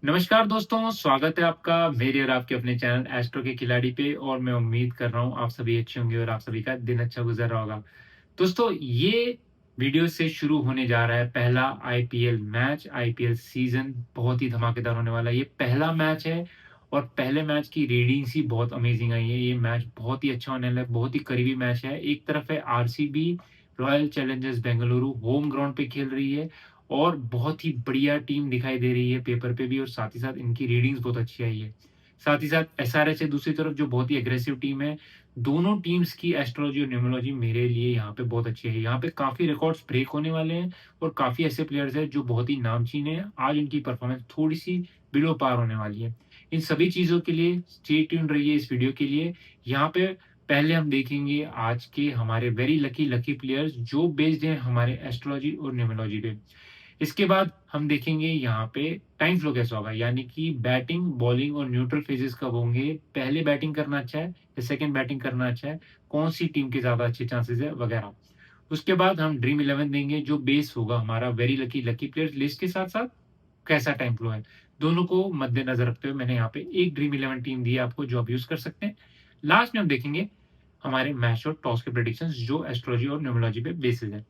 नमस्कार दोस्तों, स्वागत है आपका मेरे और आपके अपने चैनल एस्ट्रो के खिलाड़ी पे और मैं उम्मीद कर रहा हूँ आप सभी अच्छे होंगे और आप सभी का दिन अच्छा गुजर रहा होगा। दोस्तों, ये वीडियो से शुरू होने जा रहा है पहला आईपीएल मैच, आईपीएल सीज़न बहुत ही धमाकेदार होने वाला है। ये पहला मैच है और पहले मैच की रीडिंग्स ही बहुत अमेजिंग आई है। ये मैच बहुत ही अच्छा होने वाला है, बहुत ही करीबी मैच है। एक तरफ है RCB, royal Challengers Bengaluru home ground पे खेल रही है और बहुत ही बढ़िया टीम दिखाई दे रही है पेपर पे भी और साथ ही साथ इनकी रीडिंग्स बहुत अच्छी आई है। साथ ही साथ एसआरएच है दूसरी तरफ जो बहुत ही एग्रेसिव टीम है। दोनों टीम्स की एस्ट्रोलॉजी और न्यूमरोलॉजी मेरे लिए यहाँ पे बहुत अच्छी है। यहाँ पे काफ़ी रिकॉर्ड्स ब्रेक होने वाले हैं और काफ़ी ऐसे प्लेयर्स हैं जो बहुत ही नामचीन हैं। आज उनकी परफॉर्मेंस थोड़ी-सी बिलो पार होने वाली है। इन सभी चीज़ों के लिए स्टे ट्यून्ड रहिए इस वीडियो के लिए। यहाँ पे पहले हम देखेंगे आज के हमारे वेरी लकी लकी प्लेयर्स जो बेस्ड हैं हमारे एस्ट्रोलॉजी और न्यूमरोलॉजी पे। इसके बाद हम देखेंगे यहाँ पे टाइम फ्लो कैसा होगा, यानी कि बैटिंग, बॉलिंग और न्यूट्रल फेजेस कब होंगे, पहले बैटिंग करना अच्छा है या सेकंड बैटिंग करना अच्छा है, कौन-सी टीम के ज़्यादा अच्छे चांसेस है वगैरह। उसके बाद हम ड्रीम 11 देंगे जो बेस होगा हमारा very lucky lucky players list के साथ-साथ कैसा टाइम फ्लो है। दोनों को मद्देनज़र रखते हुए मैंने यहाँ पे एक ड्रीम 11 टीम दी है आपको जो आप यूज़ कर सकते हैं। लास्ट में हम देखेंगे हमारे मैच और टॉस के प्रेडिक्शंस जो एस्ट्रोलॉजी और न्यूमरोलॉजी पे बेसिस है।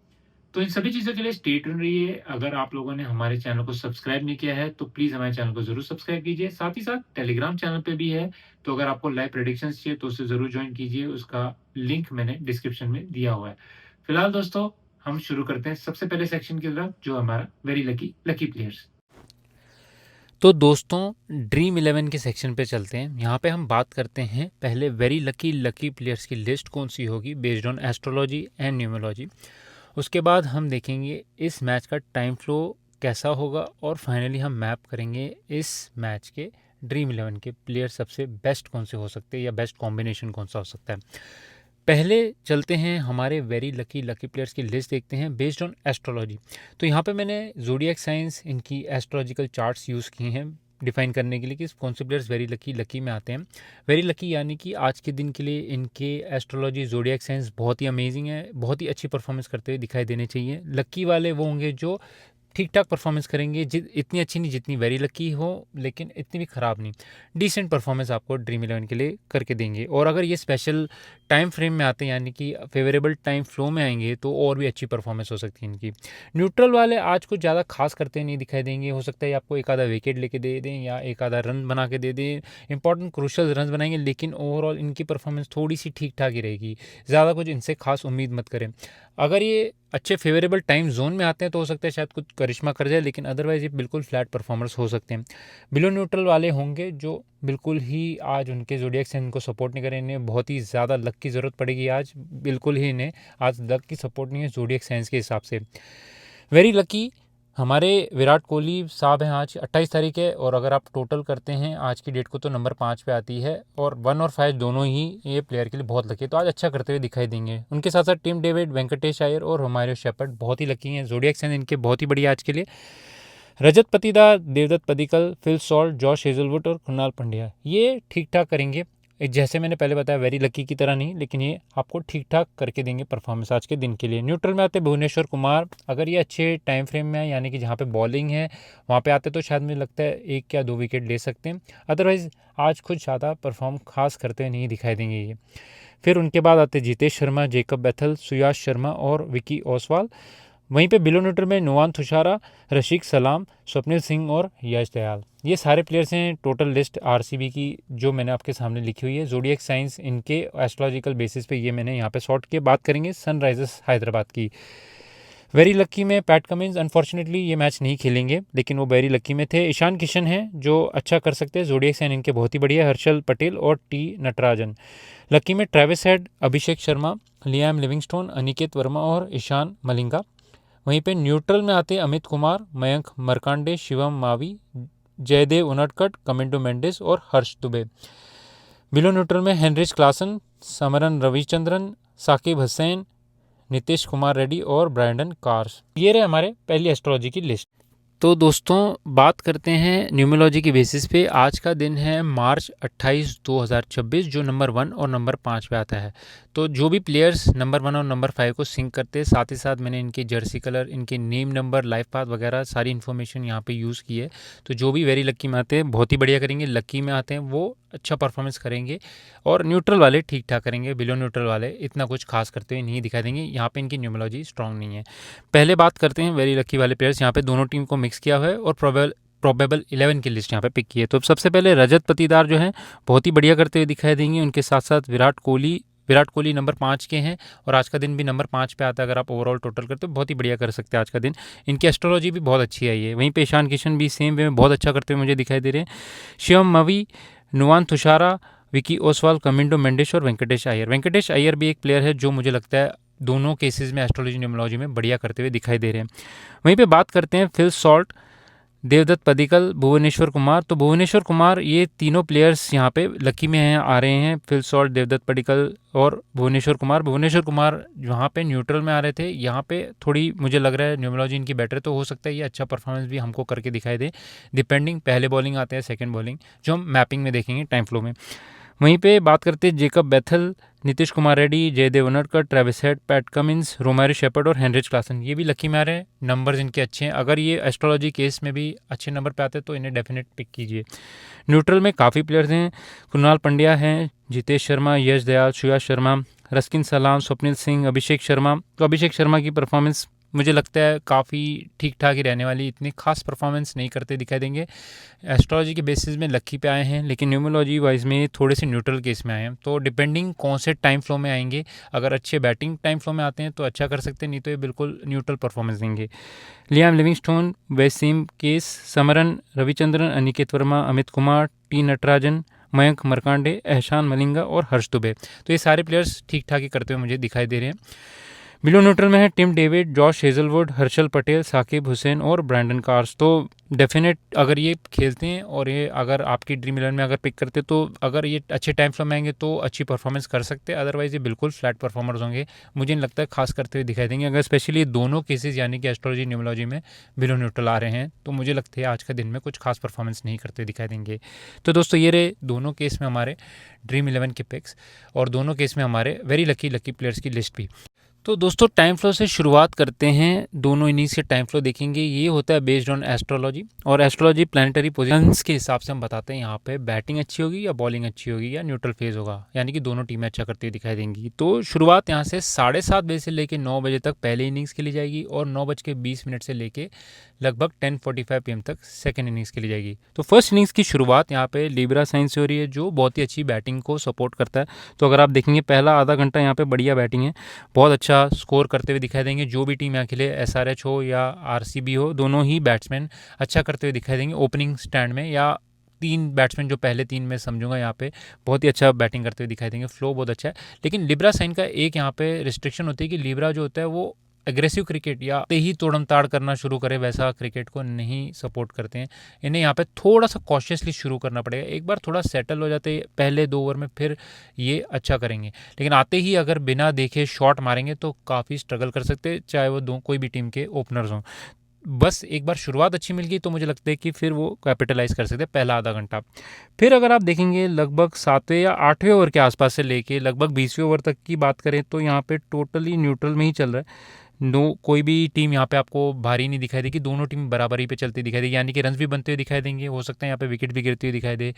तो इन सभी चीज़ों के लिए स्टे ट्यून्ड रहिए। अगर आप लोगों ने हमारे चैनल को सब्सक्राइब नहीं किया है, तो प्लीज़ हमारे चैनल को ज़रूर सब्सक्राइब कीजिए। साथ ही साथ टेलीग्राम चैनल पे भी है, तो अगर आपको लाइव प्रेडिक्शंस चाहिए, तो उसे ज़रूर जॉइन कीजिए। उसका लिंक मैंने डिस्क्रिप्शन में दिया हुआ है। फिलहाल दोस्तों, हम शुरू करते हैं सबसे पहले सेक्शन की तरफ, जो हमारा वेरी लकी लकी प्लेयर्स। तो दोस्तों, ड्रीम 11 के सेक्शन पे चलते हैं। यहाँ पे हम बात करते हैं पहले वेरी लकी लकी प्लेयर्स की लिस्ट कौन सी होगी based on astrology and numerology. उसके बाद हम देखेंगे इस मैच का टाइम फ्लो कैसा होगा और फाइनली हम मैप करेंगे इस मैच के ड्रीम 11 के प्लेयर सबसे बेस्ट कौन से हो सकते हैं या बेस्ट कॉम्बिनेशन कौन सा हो सकता है। पहले चलते हैं हमारे वेरी लकी लकी प्लेयर्स की लिस्ट देखते हैं बेस्ड ऑन एस्ट्रोलॉजी। तो यहाँ पे मैंने ज़ोडिएक साइंस इनकी एस्ट्रोलॉजिकल चार्ट्स यूज़ किए हैं डिफाइन करने के लिए कि कौन से प्लेयर्स वेरी लकी लकी में आते हैं। वेरी लकी यानी कि आज के दिन के लिए इनके एस्ट्रोलॉजी ज़ोडिएक साइंस बहुत ही अमेजिंग है, बहुत ही अच्छी परफॉर्मेंस करते हुए दिखाई देने चाहिए। लकी वाले वो होंगे जो ठीक ठाक परफॉर्मेंस करेंगे, इतनी अच्छी नहीं जितनी वेरी लकी हो, लेकिन इतनी भी ख़राब नहीं, डिसेंट परफॉर्मेंस आपको ड्रीम 11 के लिए करके देंगे। और अगर ये स्पेशल टाइम फ्रेम में आते हैं यानी कि फेवरेबल टाइम फ्लो में आएंगे तो और भी अच्छी परफॉर्मेंस हो सकती है इनकी। न्यूट्रल वाले आज कुछ ज़्यादा खास करते नहीं दिखाई देंगे, हो सकता है आपको एक आधा विकेट लेके दे दें या एक आधा रन बना के दे दें, इंपॉर्टेंट क्रूशल रन बनाएंगे, लेकिन ओवरऑल इनकी परफॉर्मेंस थोड़ी सी ठीक ठाक ही रहेगी। ज़्यादा कुछ इनसे खास उम्मीद मत करें। अगर ये अच्छे फेवरेबल टाइम जोन में आते हैं तो हो सकता है शायद कुछ करिश्मा कर जाए, लेकिन अदरवाइज ये बिल्कुल फ्लैट परफॉर्मर्स हो सकते हैं। बिलो न्यूट्रल वाले होंगे जो बिल्कुल ही आज उनके ज़ोडिएक साइन इनको सपोर्ट नहीं करें, इन्हें बहुत ही ज़्यादा लक की ज़रूरत पड़ेगी आज, बिल्कुल ही इन्हें आज लक की सपोर्ट नहीं है ज़ोडिएक साइंस के हिसाब से। वेरी लकी हमारे विराट कोहली साहब हैं, आज 28 तारीख है और अगर आप टोटल करते हैं आज की डेट को तो नंबर 5 पे आती है और 1 और 5 दोनों ही ये प्लेयर के लिए बहुत लकी है, तो आज अच्छा करते हुए दिखाई देंगे। उनके साथ साथ टीम डेविड, वेंकटेश अय्यर और रोमारियो शेपर्ड बहुत ही लकी हैं। ज़ोडिएक साइन इनके बहुत ही बढ़िया आज के लिए। Rajat Patidar, Devdutt Padikkal, Phil Salt, Josh Hazlewood और कृणाल पंड्या ये ठीक ठाक करेंगे। जैसे मैंने पहले बताया वेरी लकी की तरह नहीं, लेकिन ये आपको ठीक ठाक करके देंगे परफॉर्मेंस आज के दिन के लिए। न्यूट्रल में आते भुवनेश्वर कुमार, अगर ये अच्छे टाइम फ्रेम में है यानी कि जहाँ पे बॉलिंग है वहाँ पे आते तो शायद मुझे लगता है 1 या 2 विकेट ले सकते हैं, अदरवाइज़ आज कुछ ज़्यादा परफॉर्म खास करते हुए नहीं दिखाई देंगे ये। फिर उनके बाद आते जितेश शर्मा, जेकब बैथल, सुयाश शर्मा और विकी ओसवाल। वहीं पे बिलो न्यूट्रल में नुआन तुषारा, रशीक सलाम, स्वप्निल सिंह और यश दयाल, ये सारे प्लेयर्स हैं। टोटल लिस्ट आरसीबी की जो मैंने आपके सामने लिखी हुई है ज़ोडिएक साइंस इनके एस्ट्रोलॉजिकल बेसिस पे ये मैंने यहाँ पे शॉर्ट के बात करेंगे सनराइजर्स हैदराबाद की। वेरी लकी में पैट कमिंस अनफॉर्चुनेटली ये मैच नहीं खेलेंगे, लेकिन वो वेरी लकी में थे। ईशान किशन हैं जो अच्छा कर सकते हैं, ज़ोडिएक साइन इनके बहुत ही बढ़िया, हर्षल पटेल और टी नटराजन। लकी में Travis head, Abhishek Sharma, Liam Livingstone, Aniket Verma और ईशान मलिंगा। वहीं पे न्यूट्रल में आते अमित कुमार, मयंक मरकांडे, शिवम मावी, जयदेव उनडकट, कमिंडो मेंडिस और हर्ष दुबे। बिलो न्यूट्रल में हेनरिच क्लासन, समरन रविचंद्रन, साकिब हुसैन, नीतीश कुमार रेड्डी और ब्रांडन कार्स। ये रहे हमारे पहली एस्ट्रोलॉजी की लिस्ट। तो दोस्तों बात करते हैं न्यूमरोलॉजी की बेसिस पे। आज का दिन है मार्च 28 2026, जो नंबर 1 और नंबर 5 पे आता है। तो जो भी प्लेयर्स नंबर 1 और नंबर 5 को सिंक करते हैं, साथ ही साथ मैंने इनके जर्सी कलर, इनके नेम नंबर, लाइफ पाथ वगैरह सारी इन्फॉर्मेशन यहाँ पे यूज़ की है। तो जो भी वेरी लकी में आते हैं बहुत ही बढ़िया करेंगे, लकी में आते हैं वो अच्छा परफॉर्मेंस करेंगे, और न्यूट्रल वाले ठीक ठाक करेंगे, बिलो न्यूट्रल वाले इतना कुछ खास करते हुए नहीं दिखा देंगे। यहाँ पे इनकी न्यूमरोलॉजी स्ट्रांग नहीं है। पहले बात करते हैं वेरी लकी वाले प्लेयर्स। यहाँ पे दोनों टीम को मिक्स किया हुआ है और प्रोबेबल 11 की लिस्ट यहाँ पे पिक की है। तो सबसे पहले रजत पटीदार जो है बहुत ही बढ़िया करते हुए दिखाई देंगे। उनके साथ साथ विराट कोहली नंबर 5 के हैं, और आज का दिन भी नंबर 5 पे आता है। अगर आप ओवरऑल टोटल करते हो बहुत ही बढ़िया कर सकते हैं आज का दिन। इनकी एस्ट्रोलॉजी भी बहुत अच्छी आई है। वहीं पे ईशान किशन भी सेम वे में बहुत अच्छा करते हुए मुझे दिखाई दे रहे हैं। शिवम मवी, नुवान तुषारा, विकी ओसवाल, कमिंडो मेंडिस और वेंकटेश अय्यर। वेंकटेश अय्यर भी एक प्लेयर है जो मुझे लगता है दोनों केसेस में एस्ट्रोलॉजी न्यूमरोलॉजी में बढ़िया करते हुए दिखाई दे रहे हैं। वहीं पे बात करते हैं फिल सॉल्ट, देवदत्त पडिक्कल, भुवनेश्वर कुमार। तो भुवनेश्वर कुमार, ये तीनों प्लेयर्स यहाँ पे लकी में हैं, आ रहे हैं। फिल सॉल्ट, देवदत्त पडिक्कल और भुवनेश्वर कुमार। भुवनेश्वर कुमार यहाँ पे न्यूट्रल में आ रहे थे, यहाँ पे थोड़ी मुझे लग रहा है न्यूमरोलॉजी इनकी बेटर, तो हो सकता है ये अच्छा परफॉर्मेंस भी हमको करके दिखाई दे, डिपेंडिंग पहले बॉलिंग आते हैं सेकंड बॉलिंग, जो हम मैपिंग में देखेंगे टाइम फ्लो में। वहीं पे बात करते हैं Jacob Bethell, Nitish Kumar Reddy, Jaydev Unadkat, Travis Head, Pat Cummins, Romario Shepherd और हेनरिच क्लासन। ये भी लकी में आ रहे हैं, नंबर्स इनके अच्छे हैं। अगर ये एस्ट्रोलॉजी केस में भी अच्छे नंबर पे आते हैं तो इन्हें डेफिनेट पिक कीजिए। न्यूट्रल में काफ़ी प्लेयर्स हैं। कुणाल पंड्या हैं, जितेश शर्मा, यश दयाल, सुयाश शर्मा, रस्किन सलाम, स्वप्निल सिंह, अभिषेक शर्मा। तो अभिषेक शर्मा की परफॉर्मेंस मुझे लगता है काफ़ी ठीक ठाक ही रहने वाली, इतनी खास परफॉर्मेंस नहीं करते दिखाई देंगे। एस्ट्रोलॉजी के बेसिस में लकी पे आए हैं, लेकिन न्यूमरोलॉजी वाइज में थोड़े से न्यूट्रल केस में आए हैं। तो डिपेंडिंग कौन से टाइम फ्लो में आएंगे, अगर अच्छे बैटिंग टाइम फ्लो में आते हैं तो अच्छा कर सकते हैं, नहीं तो ये बिल्कुल न्यूट्रल परफॉर्मेंस देंगे। लियाम लिविंगस्टोन, वैसीम केस, समरन, रविचंद्रन, अनिकेत वर्मा, अमित कुमार, टी नटराजन, मयंक मरकांडे, एहसान मलिंगा और हर्ष दुबे। तो ये सारे प्लेयर्स ठीक ठाक ही करते हुए मुझे दिखाई दे रहे हैं। बिलो न्यूट्रल में है Tim David, Josh Hazlewood, Harshal Patel, Saqib Hussain और ब्रैंडन कार्स। तो डेफिनेट अगर ये खेलते हैं और ये अगर आपकी ड्रीम 11 में अगर पिक करते तो अगर ये अच्छे टाइम फ्लो में आएंगे तो अच्छी परफॉर्मेंस कर सकते हैं, अदरवाइज ये बिल्कुल फ्लैट परफॉर्मर्स होंगे। मुझे नहीं लगता है खास करते हुए दिखाई देंगे। अगर स्पेशली दोनों केसेस यानी कि एस्ट्रोलॉजी न्यूमरोलॉजी में बिलो न्यूट्रल आ रहे हैं तो मुझे लगता है आज का दिन में कुछ खास परफॉर्मेंस नहीं करते दिखाई देंगे। तो दोस्तों ये रहे दोनों केस में हमारे ड्रीम 11 के पिक्स, और दोनों केस में हमारे वेरी लकी प्लेयर्स की लिस्ट भी। तो दोस्तों टाइम फ्लो से शुरुआत करते हैं। दोनों इनिंग्स के टाइम फ्लो देखेंगे। ये होता है बेस्ड ऑन एस्ट्रोलॉजी, और एस्ट्रोलॉजी प्लानिटरी पोजीशंस के हिसाब से हम बताते हैं यहाँ पे बैटिंग अच्छी होगी या बॉलिंग अच्छी होगी या न्यूट्रल फेज होगा, यानी कि दोनों टीमें अच्छा करती हुई दिखाई देंगी। तो शुरुआत यहाँ से 7:30 बजे से लेकर 9 बजे तक पहले इनिंग्स के लिए जाएगी, और 9:20 से लेकर लगभग 10:45 PM तक सेकेंड इनिंग्स के लिए जाएगी। तो फर्स्ट इनिंग्स की शुरुआत यहाँ पे लिब्रा साइन से हो रही है, जो बहुत ही अच्छी बैटिंग को सपोर्ट करता है। तो अगर आप देखेंगे पहला आधा घंटा यहाँ पे बढ़िया बैटिंग है, बहुत अच्छा स्कोर करते हुए दिखाई देंगे। जो भी टीम यहाँ खेले, SRH हो या RCB हो, दोनों ही बैट्समैन अच्छा करते हुए दिखाई देंगे ओपनिंग स्टैंड में, या 3 बैट्समैन जो पहले 3 में समझूंगा यहाँ पे बहुत ही अच्छा बैटिंग करते हुए दिखाई देंगे। फ्लो बहुत अच्छा है। लेकिन लिब्रा साइन का एक यहाँ पे रिस्ट्रिक्शन होती है कि लिब्रा जो होता है वो एग्रेसिव क्रिकेट या ते ही तोड़म ताड़ करना शुरू करे वैसा क्रिकेट को नहीं सपोर्ट करते हैं। इन्हें यहाँ पे थोड़ा सा कॉशियसली शुरू करना पड़ेगा। एक बार थोड़ा सेटल हो जाते पहले 2 ओवर में, फिर ये अच्छा करेंगे। लेकिन आते ही अगर बिना देखे शॉट मारेंगे तो काफ़ी स्ट्रगल कर सकते हैं, चाहे वो कोई भी टीम के ओपनर्स हों। बस एक बार शुरुआत अच्छी मिल गई तो मुझे लगता है कि फिर वो कैपिटलाइज कर सकते हैं पहला आधा घंटा। फिर अगर आप देखेंगे लगभग 7वें या 8वें ओवर के आसपास से लेके लगभग 20वें ओवर तक की बात करें तो यहाँ पे टोटली न्यूट्रल में ही चल रहा है। कोई भी टीम यहाँ पे आपको भारी नहीं दिखाई देगी, दोनों टीम बराबरी पे चलती दिखाई देगी, यानी कि रन्स भी बनते हुए दिखाई देंगे। हो सकता है यहाँ पे विकेट भी गिरती हुई दिखाई दे,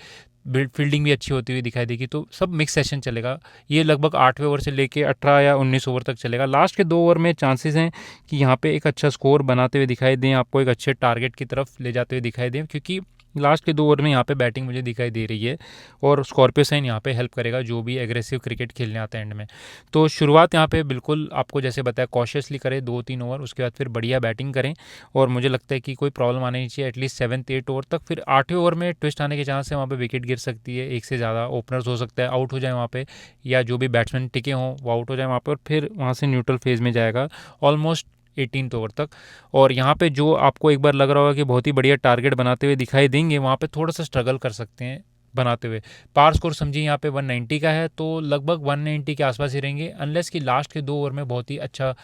फील्डिंग भी अच्छी होती हुई दिखाई देगी। तो सब मिक्स सेशन चलेगा। ये लगभग 8वें ओवर से लेके 18 या 19 ओवर तक चलेगा। लास्ट के 2 ओवर में चांसेस हैं कि यहाँ पे एक अच्छा स्कोर बनाते हुए दिखाई दें, आपको एक अच्छे टारगेट की तरफ ले जाते हुए दिखाई दें, क्योंकि लास्ट के 2 ओवर में यहाँ पे बैटिंग मुझे दिखाई दे रही है, और स्कॉर्पियो साइन यहाँ पे हेल्प करेगा जो भी एग्रेसिव क्रिकेट खेलने आता है एंड में। तो शुरुआत यहाँ पे बिल्कुल आपको जैसे बताया कॉशियसली करें 2-3 ओवर, उसके बाद फिर बढ़िया बैटिंग करें, और मुझे लगता है कि कोई प्रॉब्लम आनी नहीं चाहिए एटलीस्ट 7th-8th ओवर तक। फिर 8वें ओवर में ट्विस्ट आने के चांस है, वहाँ पे विकेट गिर सकती है, एक से ज़्यादा ओपनर्स हो सकता है आउट हो जाए वहाँ पे, या जो भी बैट्समैन टिके हों वो आउट हो जाए वहाँ पर, और फिर वहाँ से न्यूट्रल फेज में जाएगा ऑलमोस्ट 18th ओवर तक। और यहाँ पे जो आपको एक बार लग रहा होगा कि बहुत ही बढ़िया टारगेट बनाते हुए दिखाई देंगे, वहाँ पे थोड़ा सा स्ट्रगल कर सकते हैं बनाते हुए। पार स्कोर समझिए यहाँ पे 190 का है, तो लगभग 190 के आसपास ही रहेंगे, अनलेस कि लास्ट के 2 ओवर में बहुत ही अच्छा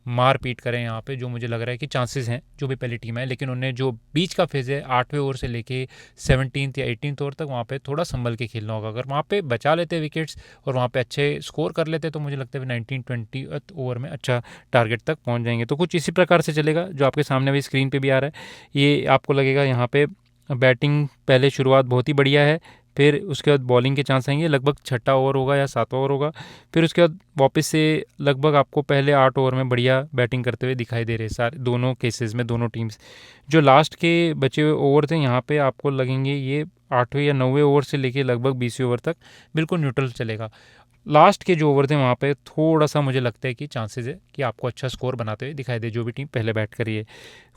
मार पीट करें यहाँ पे, जो मुझे लग रहा है कि चांसेस हैं जो भी पहली टीम है। लेकिन उन्हें जो बीच का फेज़ है 8वें ओवर से लेके 17th या 18th ओवर तक, वहाँ पे थोड़ा संभल के खेलना होगा। अगर वहाँ पे बचा लेते विकेट्स और वहाँ पे अच्छे स्कोर कर लेते तो मुझे लगता है 19-20 ओवर में अच्छा टारगेट तक पहुँच जाएंगे। तो कुछ इसी प्रकार से चलेगा जो आपके सामने भी स्क्रीन पर भी आ रहा है। ये आपको लगेगा यहाँ पे बैटिंग पहले शुरुआत बहुत ही बढ़िया है, फिर उसके बाद बॉलिंग के चांस आएंगे, लगभग छठा ओवर होगा या 7वां ओवर होगा, फिर उसके बाद वापस से लगभग आपको पहले 8 ओवर में बढ़िया बैटिंग करते हुए दिखाई दे रहे सारे दोनों केसेस में, दोनों टीम्स। जो लास्ट के बचे हुए ओवर थे यहाँ पे आपको लगेंगे ये 8वें या 9वें ओवर से लेके लगभग 20वें ओवर तक बिल्कुल न्यूट्रल चलेगा। लास्ट के जो ओवर थे वहाँ पे थोड़ा सा मुझे लगता है कि चांसेस है कि आपको अच्छा स्कोर बनाते हुए दिखाई दे जो भी टीम पहले बैट करी है।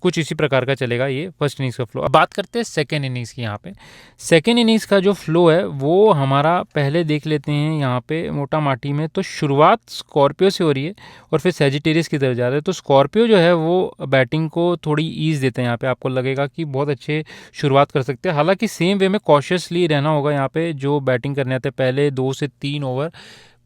कुछ इसी प्रकार का चलेगा ये फर्स्ट इनिंग्स का फ्लो। अब बात करते हैं सेकेंड इनिंग्स की। यहाँ पे सेकेंड इनिंग्स का जो फ्लो है वो हमारा पहले देख लेते हैं यहाँ पे मोटा माटी में। तो शुरुआत स्कॉर्पियो से हो रही है और फिर सेजिटेरियस की तरफ जा रहे हैं। तो स्कॉर्पियो जो है वो बैटिंग को थोड़ी ईज देते हैं। यहाँ पे आपको लगेगा कि बहुत अच्छे शुरुआत कर सकते हैं, हालांकि सेम वे में कॉशियसली रहना होगा। यहाँ पे जो बैटिंग करने आते हैं पहले 2 से 3 ओवर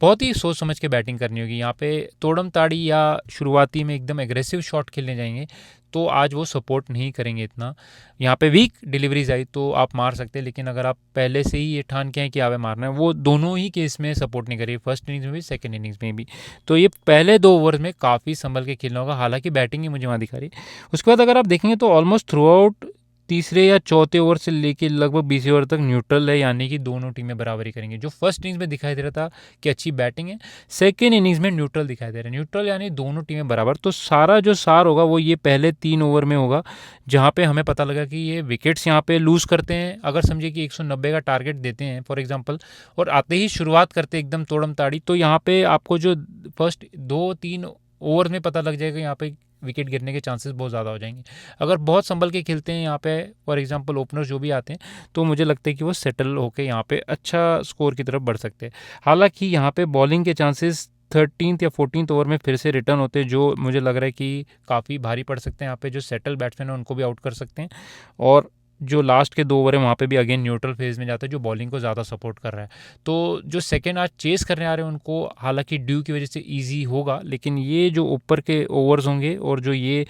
बहुत ही सोच समझ के बैटिंग करनी होगी। यहाँ पे तोड़म ताड़ी या शुरुआती में एकदम एग्रेसिव शॉट खेलने जाएंगे तो आज वो सपोर्ट नहीं करेंगे इतना। यहाँ पे वीक डिलीवरीज आई तो आप मार सकते हैं, लेकिन अगर आप पहले से ही ये ठान के हैं कि आवे मारना है, वो दोनों ही केस में सपोर्ट नहीं करेगी, फर्स्ट इनिंग्स में भी सेकंड इनिंग्स में भी। तो ये पहले 2 ओवर में काफ़ी संभल के खेलना होगा, हालांकि बैटिंग ही मुझे वहाँ दिखा रही। उसके बाद अगर आप देखेंगे तो ऑलमोस्ट थ्रू आउट तीसरे या चौथे ओवर से लेके लगभग 20 ओवर तक न्यूट्रल है, यानी कि दोनों टीमें बराबरी करेंगी। जो फर्स्ट इनिंग्स में दिखाई दे रहा था कि अच्छी बैटिंग है, सेकेंड इनिंग्स में न्यूट्रल दिखाई दे रहा है। न्यूट्रल यानी दोनों टीमें बराबर। तो सारा जो सार होगा वो ये पहले 3 ओवर में होगा, जहाँ पे हमें पता लगा कि ये विकेट्स यहाँ पे लूज़ करते हैं। अगर समझिए कि 190 का टारगेट देते हैं फॉर एग्जाम्पल, और आते ही शुरुआत करते हैं एकदम तोड़म ताड़ी, तो यहाँ पे आपको जो फर्स्ट 2-3 ओवर में पता लग जाएगा यहाँ पे विकेट गिरने के चांसेस बहुत ज़्यादा हो जाएंगे। अगर बहुत संभल के खेलते हैं यहाँ पे फॉर एग्जांपल ओपनर जो भी आते हैं, तो मुझे लगता है कि वो सेटल होकर यहाँ पे अच्छा स्कोर की तरफ बढ़ सकते हैं। हालांकि यहाँ पे बॉलिंग के चांसेस 13th या 14th ओवर में फिर से रिटर्न होते हैं, जो मुझे लग रहा है कि काफ़ी भारी पड़ सकते हैं। यहाँ पे जो सेटल बैट्समैन है उनको भी आउट कर सकते हैं, और जो लास्ट के 2 ओवर है वहाँ पे भी अगेन न्यूट्रल फेज में जाता है जो बॉलिंग को ज़्यादा सपोर्ट कर रहा है। तो जो सेकेंड आज चेस करने आ रहे हैं उनको हालांकि ड्यू की वजह से ईजी होगा, लेकिन ये जो ऊपर के ओवर्स होंगे और जो ये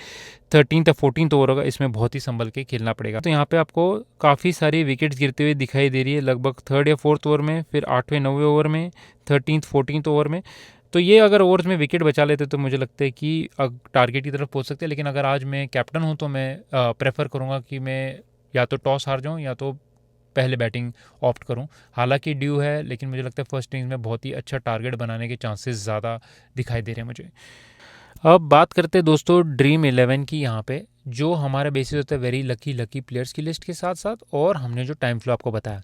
13th या 14th ओवर होगा इसमें बहुत ही संभल के खेलना पड़ेगा। तो यहाँ पे आपको काफ़ी सारी विकेट्स गिरते हुए दिखाई दे रही है, लगभग 3rd या 4th ओवर में, फिर 8वें 9वें ओवर में, 13th 14th ओवर में। तो ये अगर ओवर्स में विकेट बचा लेते तो मुझे लगता है कि टारगेट की तरफ पहुँच सकते हैं। लेकिन अगर आज मैं कैप्टन हूँ तो मैं प्रेफर करूँगा कि मैं या तो टॉस हार जाऊं या तो पहले बैटिंग ऑप्ट करूं। हालांकि ड्यू है, लेकिन मुझे लगता है फर्स्ट इनिंग्स में बहुत ही अच्छा टारगेट बनाने के चांसेस ज़्यादा दिखाई दे रहे हैं मुझे। अब बात करते हैं दोस्तों ड्रीम 11 की। यहाँ पे जो हमारा बेसिस होता है वेरी लकी प्लेयर्स की लिस्ट के साथ साथ, और हमने जो टाइम फ्लो आपको बताया,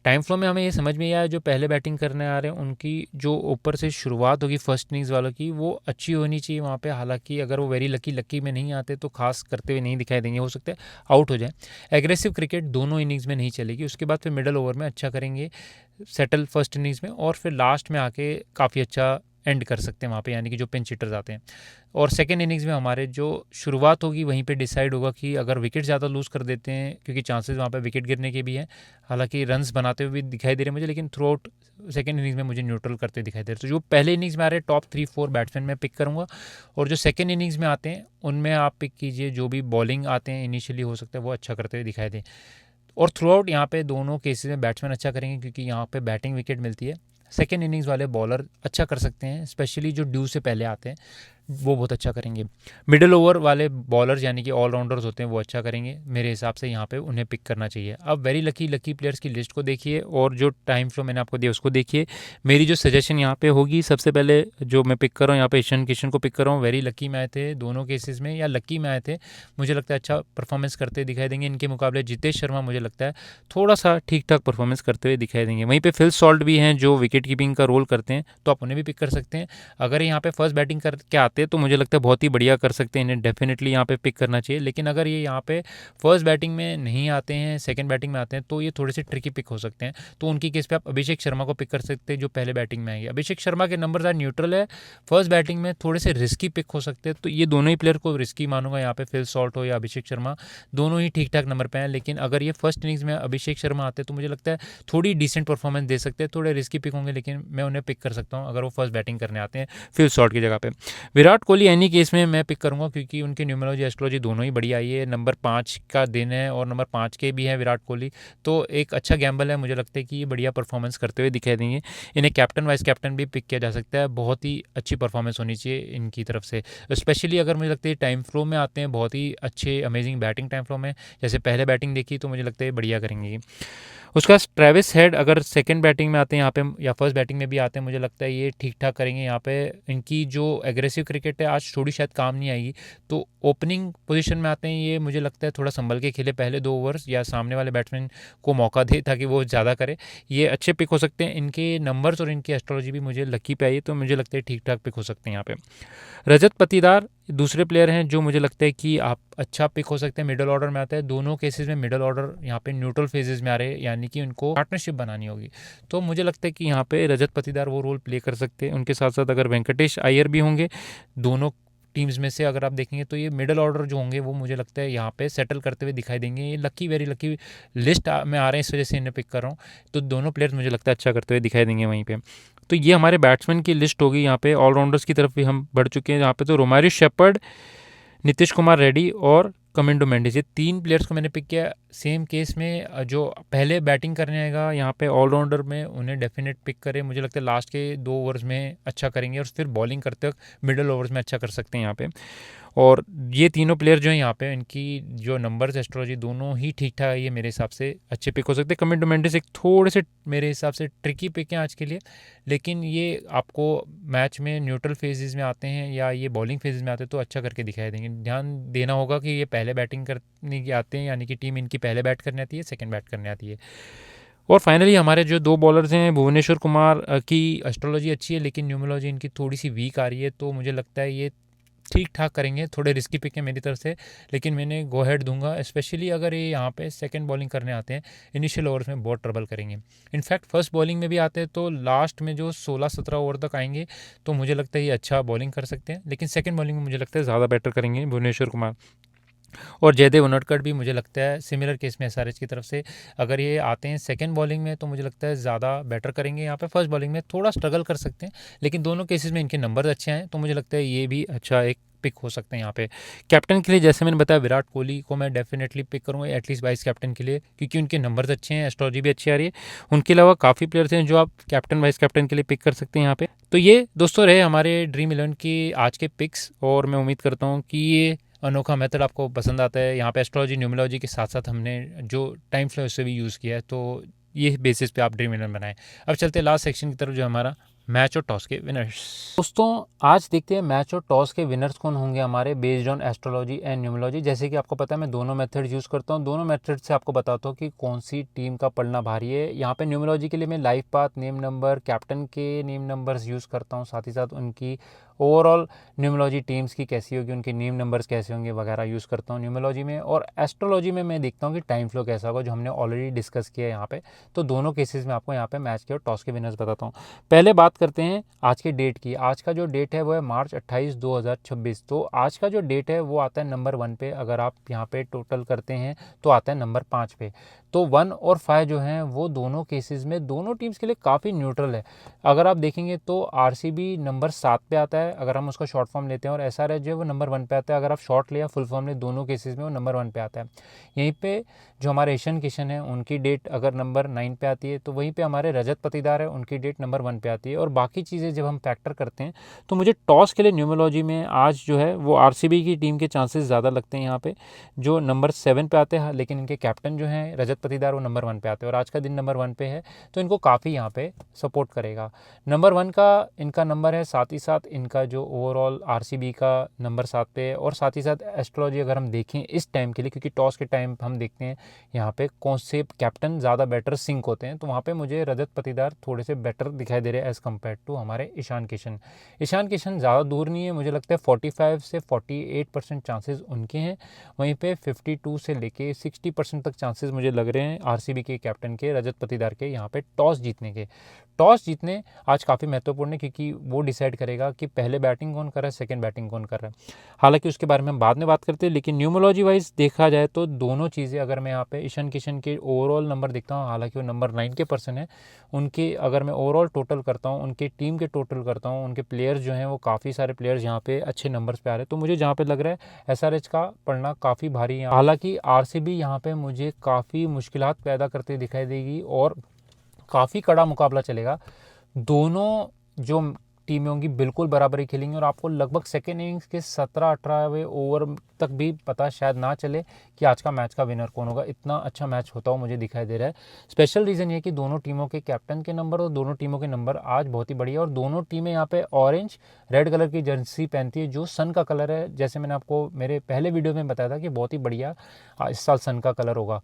टाइम फ्लो में हमें ये समझ में आया जो पहले बैटिंग करने आ रहे हैं उनकी जो ऊपर से शुरुआत होगी फर्स्ट इनिंग्स वालों की वो अच्छी होनी चाहिए वहाँ पे। हालांकि अगर वो वेरी लकी में नहीं आते तो खास करते हुए नहीं दिखाई देंगे, हो सकता है आउट हो जाए। एग्रेसिव क्रिकेट दोनों इनिंग्स में नहीं चलेगी। उसके बाद फिर मिडल ओवर में अच्छा करेंगे, सेटल फर्स्ट इनिंग्स में, और फिर लास्ट में आके काफ़ी अच्छा एंड कर सकते हैं वहाँ पे, यानी कि जो पिंच हिटर्स आते हैं। और सेकेंड इनिंग्स में हमारे जो शुरुआत होगी वहीं पे डिसाइड होगा कि अगर विकेट ज़्यादा लूज़ कर देते हैं, क्योंकि चांसेस वहाँ पे विकेट गिरने के भी हैं, हालांकि रन्स बनाते हुए भी दिखाई दे रहे हैं मुझे, लेकिन थ्रू आउट सेकेंड इनिंग्स में मुझे न्यूट्रल करते दिखाई दे रहे हैं। तो जो पहले इनिंग्स में आ रहे हैं टॉप 3-4 बैट्समैन मैं पिक करूँगा, और जो सेकेंड इनिंग्स में आते हैं उनमें आप पिक कीजिए जो भी बॉलिंग आते हैं इनिशियली, हो सकता है वो अच्छा करते हुए दिखाई दें। और थ्रू आउट यहाँ पे दोनों केसेस में बैट्समैन अच्छा करेंगे, क्योंकि यहाँ पे बैटिंग विकेट मिलती है। सेकेंड इनिंग्स वाले बॉलर अच्छा कर सकते हैं, स्पेशली जो ड्यू से पहले आते हैं वो बहुत अच्छा करेंगे। मिडिल ओवर वाले बॉलर्स यानी कि ऑलराउंडर्स होते हैं वो अच्छा करेंगे, मेरे हिसाब से यहाँ पे उन्हें पिक करना चाहिए। अब वेरी लकी प्लेयर्स की लिस्ट को देखिए और जो टाइम फ्लो मैंने आपको दिया उसको देखिए। मेरी जो सजेशन यहाँ पे होगी, सबसे पहले जो मैं पिक कर रहा हूँ यहाँ पे ईशान किशन को पिक कर रहा हूँ। वेरी लकी में आए थे दोनों केसेस में, या लकी में आए थे, मुझे लगता है अच्छा परफॉर्मेंस करते दिखाई देंगे। इनके मुकाबले जितेश शर्मा मुझे लगता है थोड़ा सा ठीक ठाक परफॉर्मेंस करते हुए दिखाई देंगे। वहीं पे फिल सॉल्ट भी हैं जो विकेट कीपिंग का रोल करते हैं, तो आप उन्हें भी पिक कर सकते हैं। अगर यहाँ पे फर्स्ट बैटिंग करके आते हैं तो मुझे लगता है बहुत ही बढ़िया कर सकते हैं, इन्हें डेफिनेटली यहाँ पे पिक करना चाहिए। लेकिन अगर ये यहाँ पे फर्स्ट बैटिंग में नहीं आते हैं, सेकंड बैटिंग में आते हैं, तो ये थोड़े से ट्रिकी पिक हो सकते हैं। तो उनकी केस पे आप अभिषेक शर्मा को पिक कर सकते हैं जो पहले बैटिंग में आएंगे। अभिषेक शर्मा के नंबर ज़्यादा न्यूट्रल है, फर्स्ट बैटिंग में थोड़े से रिस्की पिक हो सकते हैं, तो ये दोनों ही प्लेयर को रिस्की मानूंगा यहाँ पे, फिल सॉल्ट हो या अभिषेक शर्मा, दोनों ही ठीक ठाक नंबर पे हैं। लेकिन अगर ये फर्स्ट इनिंग्स में अभिषेक शर्मा आते हैं तो मुझे लगता है थोड़ी डिसेंट परफॉर्मेंस दे सकते हैं। थोड़े रिस्की पिक होंगे लेकिन मैं उन्हें पिक कर सकता हूँ अगर वो फर्स्ट बैटिंग करने आते हैं फिल सॉल्ट की जगह पे। विराट कोहली एनी केस में मैं पिक करूंगा क्योंकि उनकी न्यूमरोलॉजी एस्ट्रोलॉजी दोनों ही बढ़िया आई है। नंबर 5 का दिन है और नंबर 5 के भी हैं विराट कोहली, तो एक अच्छा गैम्बल है। मुझे लगता है कि ये बढ़िया परफॉर्मेंस करते हुए दिखाई देंगे। इन्हें कैप्टन वाइस कैप्टन भी पिक किया जा सकता है। बहुत ही अच्छी परफॉर्मेंस होनी चाहिए इनकी तरफ से, स्पेशली अगर मुझे लगता है टाइम फ्लो में आते हैं, बहुत ही अच्छे अमेजिंग बैटिंग टाइम फ्लो में। जैसे पहले बैटिंग देखी तो मुझे लगता है बढ़िया करेंगे। उसका ट्रेविस हेड अगर सेकंड बैटिंग में आते हैं यहाँ पे या फर्स्ट बैटिंग में भी आते हैं, मुझे लगता है ये ठीक ठाक करेंगे यहाँ पे। इनकी जो एग्रेसिव क्रिकेट है आज थोड़ी शायद काम नहीं आएगी, तो ओपनिंग पोजीशन में आते हैं ये, मुझे लगता है थोड़ा संभल के खेले पहले 2 ओवर्स, या सामने वाले बैट्समैन को मौका दे ताकि वो ज़्यादा करे। ये अच्छे पिक हो सकते हैं। इनके नंबर्स और इनकी एस्ट्रोलॉजी भी मुझे लकी पे आई है, तो मुझे लगता है ठीक ठाक पिक हो सकते हैं यहाँ पे। रजत पटीदार दूसरे प्लेयर हैं जो मुझे लगता है कि आप अच्छा पिक हो सकते हैं। मिडल ऑर्डर में आता है, दोनों केसेस में मिडल ऑर्डर यहाँ पे न्यूट्रल फेजेस में आ रहे हैं, यानी कि उनको पार्टनरशिप बनानी होगी। तो मुझे लगता है कि यहाँ पे रजत पटीदार वो रोल प्ले कर सकते हैं। उनके साथ साथ अगर वेंकटेश अय्यर भी होंगे, दोनों टीम्स में से अगर आप देखेंगे तो ये मिडल ऑर्डर जो होंगे वो मुझे लगता है यहाँ पे सेटल करते हुए दिखाई देंगे। ये लकी वेरी लकी लिस्ट में आ रहे हैं, इस वजह से इन्हें पिक कर रहा हूँ। तो दोनों प्लेयर्स मुझे लगता है अच्छा करते हुए दिखाई देंगे वहीं पे। तो ये हमारे बैट्समैन की लिस्ट होगी। यहाँ पे ऑलराउंडर्स की तरफ भी हम बढ़ चुके हैं। यहाँ पे तो रोमारियो शेपर्ड, नीतीश कुमार रेड्डी और कमिंडो मेंडिस, ये 3 प्लेयर्स को मैंने पिक किया। सेम केस में जो पहले बैटिंग करने आएगा यहाँ पे ऑलराउंडर में, उन्हें डेफिनेट पिक करें। मुझे लगता है लास्ट के 2 ओवर्स में अच्छा करेंगे और फिर बॉलिंग करते वक्त मिडल ओवर्स में अच्छा कर सकते हैं यहाँ पे। और ये तीनों प्लेयर जो हैं यहाँ पे, इनकी जो नंबर्स एस्ट्रोलॉजी दोनों ही ठीक ठाक है। ये मेरे हिसाब से अच्छे पिक हो सकते हैं। कमिंडो मेंडिस एक थोड़े से मेरे हिसाब से ट्रिकी पिक हैं आज के लिए, लेकिन ये आपको मैच में न्यूट्रल फेजेस में आते हैं या ये बॉलिंग फेजेस में आते हैं तो अच्छा करके दिखाई देंगे। ध्यान देना होगा कि ये पहले बैटिंग करने के आते हैं, यानी कि टीम इनकी पहले बैट करने आती है, सेकंड बैट करने आती है। और फाइनली हमारे जो 2 बॉलर्स हैं, भुवनेश्वर कुमार की एस्ट्रोलॉजी अच्छी है लेकिन न्यूमरोलॉजी इनकी थोड़ी सी वीक आ रही है, तो मुझे लगता है ये ठीक ठाक करेंगे। थोड़े रिस्की पिक है मेरी तरफ से, लेकिन मैंने गो हेड दूंगा, स्पेशली अगर ये यहाँ पे सेकंड बॉलिंग करने आते हैं। इनिशियल ओवर्स में बहुत ट्रबल करेंगे। इनफैक्ट फर्स्ट बॉलिंग में भी आते हैं तो लास्ट में जो 16-17 ओवर तक आएंगे तो मुझे लगता है ये अच्छा बॉलिंग कर सकते हैं, लेकिन सेकंड बॉलिंग में मुझे लगता है ज़्यादा बेटर करेंगे भुवनेश्वर कुमार। और जयदेव उनड़कट भी मुझे लगता है सिमिलर केस में एसआरएच की तरफ से अगर ये आते हैं सेकंड बॉलिंग में तो मुझे लगता है ज़्यादा बेटर करेंगे। यहाँ पे फर्स्ट बॉलिंग में थोड़ा स्ट्रगल कर सकते हैं, लेकिन दोनों केसेस में इनके नंबर अच्छे हैं, तो मुझे लगता है ये भी अच्छा एक पिक हो सकते हैं यहाँ पे। कैप्टन के लिए जैसे मैंने बताया विराट कोहली को मैं डेफिनेटली पिक करूँगा एटलीस्ट वाइस कैप्टन के लिए, क्योंकि उनके नंबर्स अच्छे हैं, एस्ट्रोलॉजी भी अच्छी आ रही है। उनके अलावा काफ़ी प्लेयर्स हैं जो आप कैप्टन वाइस कैप्टन के लिए पिक कर सकते हैं यहाँ पे। तो ये दोस्तों रहे हमारे ड्रीम 11 की आज के पिक्स, और मैं उम्मीद करता हूँ कि ये अनोखा मेथड आपको पसंद आता है। यहाँ पे एस्ट्रोलॉजी न्यूमरोलॉजी के साथ साथ हमने जो टाइम फ्लो उससे भी यूज़ किया है, तो ये बेसिस पे आप ड्रीम 11 बनाएं। अब चलते हैं लास्ट सेक्शन की तरफ जो हमारा मैच और टॉस के विनर्स। दोस्तों आज देखते हैं मैच और टॉस के विनर्स कौन होंगे हमारे based on astrology and numerology. जैसे कि आपको पता है मैं दोनों मेथड यूज़ करता हूँ, दोनों मेथड से आपको बताता हूँ कि कौन सी टीम का पलड़ा भारी है। यहाँ पे न्यूमरोलॉजी के लिए मैं life path, name number, captain के नेम नंबर्स यूज़ करता हूँ, साथ ही साथ उनकी ओवरऑल न्यूमरोलॉजी टीम्स की कैसी होगी, उनके नेम नंबर्स कैसे होंगे वगैरह यूज़ करता हूँ न्यूमरोलॉजी में। और एस्ट्रोलॉजी में मैं देखता हूँ कि टाइम फ्लो कैसा होगा, जो हमने ऑलरेडी डिस्कस किया है यहाँ पे। तो दोनों केसेस में आपको यहाँ पे मैच के और टॉस के विनर्स बताता हूँ। पहले बात करते हैं आज के डेट की। आज का जो डेट है वो है मार्च 28, 2026। तो आज का जो डेट है वो आता है नंबर 1 पे। अगर आप यहाँ पे टोटल करते हैं तो आता है नंबर 5 पे। तो 1 और 5 जो हैं वो दोनों केसेस में दोनों टीम्स के लिए काफ़ी न्यूट्रल है। अगर आप देखेंगे तो आरसीबी नंबर 7 पे आता है अगर हम उसका शॉर्ट फॉर्म लेते हैं, और एसआरएच जो है वो नंबर 1 पे आता है। अगर आप शॉर्ट ले या फुल फॉर्म ले, दोनों केसेस में वो नंबर 1 पे आता है। यहीं पे जो हमारे ईशान किशन है उनकी डेट अगर नंबर 9 पे आती है, तो वहीं पे हमारे रजत पटीदार है उनकी डेट नंबर 1 पे आती है। और बाकी चीज़ें जब हम फैक्टर करते हैं तो मुझे टॉस के लिए न्यूमरोलॉजी में आज जो है वो आरसीबी की टीम के चांसेस ज़्यादा लगते हैं यहाँ पे, जो नंबर 7 पे आते हैं। लेकिन इनके कैप्टन जो हैं रजत पटीदार वो नंबर 1 पे आते हैं, और आज का दिन नंबर 1 पे है तो इनको काफ़ी यहाँ पे सपोर्ट करेगा। नंबर 1 का इनका नंबर है, साथ ही साथ इनका जो ओवरऑल आरसीबी का नंबर 7 पे है। और साथ ही साथ एस्ट्रोलॉजी अगर हम देखें इस टाइम के लिए, क्योंकि टॉस के टाइम हम देखते हैं यहाँ पे कौन से कैप्टन ज़्यादा बेटर सिंक होते हैं, तो वहाँ पे मुझे रजत पटीदार थोड़े से बेटर दिखाई दे रहे हैं एज़ कम्पेयर टू हमारे ईशान किशन। ईशान किशन ज़्यादा दूर नहीं है, मुझे लगता है 45 से 48% चांसेस उनके हैं। वहीं पे 52 से लेके 60% तक चांसेस मुझे लग रहे हैं आरसीबी के कैप्टन के रजत पाटीदार के यहाँ पे टॉस जीतने के। टॉस जीतने आज काफ़ी महत्वपूर्ण है क्योंकि वो डिसाइड करेगा कि पहले बैटिंग कौन कर रहा है, सेकंड बैटिंग कौन कर रहा है। हालांकि उसके बारे में हम बाद में बात करते हैं, लेकिन न्यूमोलॉजी वाइज देखा जाए तो दोनों चीज़ें, अगर मैं यहाँ पे ईशान किशन के ओवरऑल नंबर देखता हूँ, हालांकि वो नंबर 9 के पर्सन है, उनके अगर मैं ओवरऑल टोटल करता हूँ, उनके टीम के टोटल करता हूँ, उनके प्लेयर्स जो हैं वो काफ़ी सारे प्लेयर्स यहाँ पे अच्छे नंबर्स पे आ रहे हैं, तो मुझे जहाँ पे लग रहा है एसआरएच का पढ़ना काफ़ी भारी है। हालांकि आरसीबी यहाँ पे मुझे काफ़ी मुश्किलात पैदा करते दिखाई देगी और काफ़ी कड़ा मुकाबला चलेगा। दोनों जो टीमें होंगी बिल्कुल बराबरी खेलेंगी और आपको लगभग सेकेंड इनिंग्स के 17-18वें ओवर तक भी पता शायद ना चले कि आज का मैच का विनर कौन होगा। इतना अच्छा मैच होता हुआ मुझे दिखाई दे रहा है। स्पेशल रीज़न ये कि दोनों टीमों के कैप्टन के नंबर और दोनों टीमों के नंबर आज बहुत ही बढ़िया, और दोनों टीमें यहाँ पे ऑरेंज रेड कलर की जर्सी पहनती है जो सन का कलर है। जैसे मैंने आपको मेरे पहले वीडियो में बताया था कि बहुत ही बढ़िया इस साल सन का कलर होगा।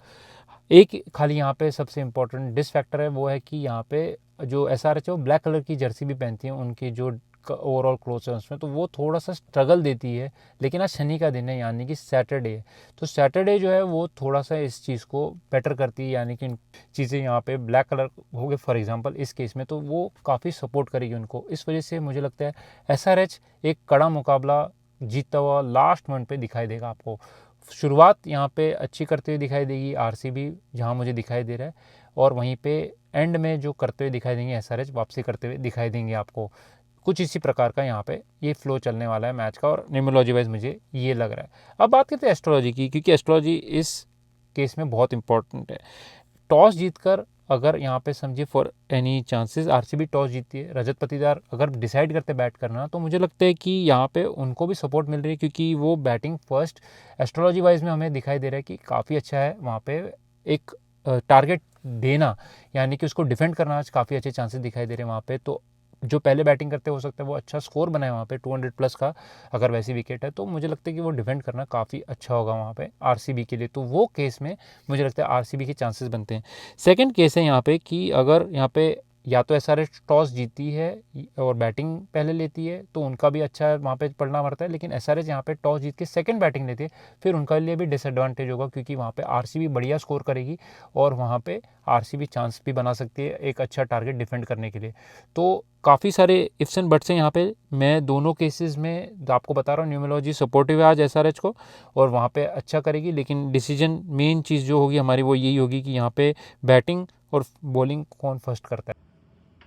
एक खाली यहाँ पे सबसे इम्पोर्टेंट डिस फैक्टर है, वो है कि यहाँ पे जो एसआरएच है वो ब्लैक कलर की जर्सी भी पहनती है उनकी जो ओवरऑल क्लोज है उसमें, तो वो थोड़ा सा स्ट्रगल देती है। लेकिन आज शनि का दिन है यानी कि सैटरडे है, तो सैटरडे जो है वो थोड़ा सा इस चीज़ को बेटर करती है, यानी कि चीज़ें यहाँ पे ब्लैक कलर हो गए फॉर एग्जांपल इस केस में, तो वो काफ़ी सपोर्ट करेगी उनको। इस वजह से मुझे लगता है एसआरएच एक कड़ा मुकाबला जीतता हुआ लास्ट मोमेंट पे दिखाई देगा आपको। शुरुआत यहाँ पे अच्छी करते हुए दिखाई देगी आरसीबी, जहाँ मुझे दिखाई दे रहा है, और वहीं पे एंड में जो करते हुए दिखाई देंगे एसआरएच वापसी करते हुए दिखाई देंगे आपको। कुछ इसी प्रकार का यहाँ पे ये फ्लो चलने वाला है मैच का, और न्यूमरोलॉजी वाइज मुझे ये लग रहा है। अब बात करते हैं एस्ट्रोलॉजी की, क्योंकि एस्ट्रोलॉजी इस केस में बहुत इंपॉर्टेंट है। टॉस जीतकर अगर यहाँ पे समझिए for any chances RCB toss जीतती है, रजत पाटीदार अगर डिसाइड करते बैट करना, तो मुझे लगता है कि यहाँ पे उनको भी सपोर्ट मिल रही है क्योंकि वो बैटिंग फर्स्ट एस्ट्रोलॉजी वाइज में हमें दिखाई दे रहा है कि काफ़ी अच्छा है वहाँ पे एक टारगेट देना, यानी कि उसको डिफेंड करना आज काफ़ी अच्छे चांसेस दिखाई दे रहे हैं वहाँ पे। तो जो पहले बैटिंग करते हो सकता है वो अच्छा स्कोर बनाए वहाँ पे 200 प्लस का, अगर वैसी विकेट है तो मुझे लगता है कि वो डिफेंड करना काफ़ी अच्छा होगा वहाँ पे आरसीबी के लिए। तो वो केस में मुझे लगता है आरसीबी के चांसेस बनते हैं। सेकंड केस है यहाँ पे कि अगर यहाँ पे या तो एसआरएच टॉस जीती है और बैटिंग पहले लेती है तो उनका भी अच्छा वहाँ पे पड़ना पड़ता है, लेकिन एसआरएच यहाँ पे टॉस जीत के सेकंड बैटिंग लेती है, फिर उनका लिए भी डिसएडवांटेज होगा क्योंकि वहाँ पे आरसीबी बढ़िया स्कोर करेगी और वहाँ पे आरसीबी चांस भी बना सकती है एक अच्छा टारगेट डिफेंड करने के लिए। तो काफ़ी सारे इफ्स एंड बट्स हैं यहाँ पे। मैं दोनों केसेस में आपको बता रहा हूँ न्यूमरोलॉजी सपोर्टिव है आज एसआरएच को और वहाँ पे अच्छा करेगी, लेकिन डिसीजन मेन चीज़ जो होगी हमारी वो यही होगी कि यहाँ पे बैटिंग और बॉलिंग कौन फर्स्ट करता है।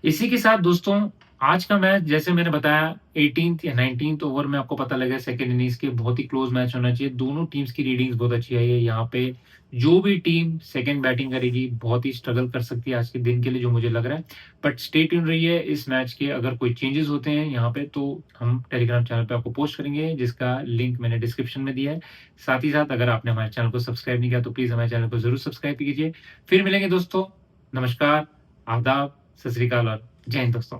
इसी के साथ दोस्तों आज का मैच जैसे मैंने बताया 18th या 19th ओवर में आपको पता लगा सेकंड इनिंग्स के बहुत ही क्लोज मैच होना चाहिए। दोनों टीम्स की रीडिंग्स बहुत अच्छी आई है। यहाँ पे जो भी टीम सेकंड बैटिंग करेगी बहुत ही स्ट्रगल कर सकती है आज के दिन के लिए, जो मुझे लग रहा है। बट स्टे ट्यून रहिए इस मैच के, अगर कोई चेंजेस होते हैं यहाँ पे तो हम टेलीग्राम चैनल पे आपको पोस्ट करेंगे, जिसका लिंक मैंने डिस्क्रिप्शन में दिया है। साथ ही साथ अगर आपने हमारे चैनल को सब्सक्राइब नहीं किया तो प्लीज हमारे चैनल को जरूर सब्सक्राइब कीजिए। फिर मिलेंगे दोस्तों। नमस्कार, आदाब, सत श्री अकाल और जय हिंद दोस्तों।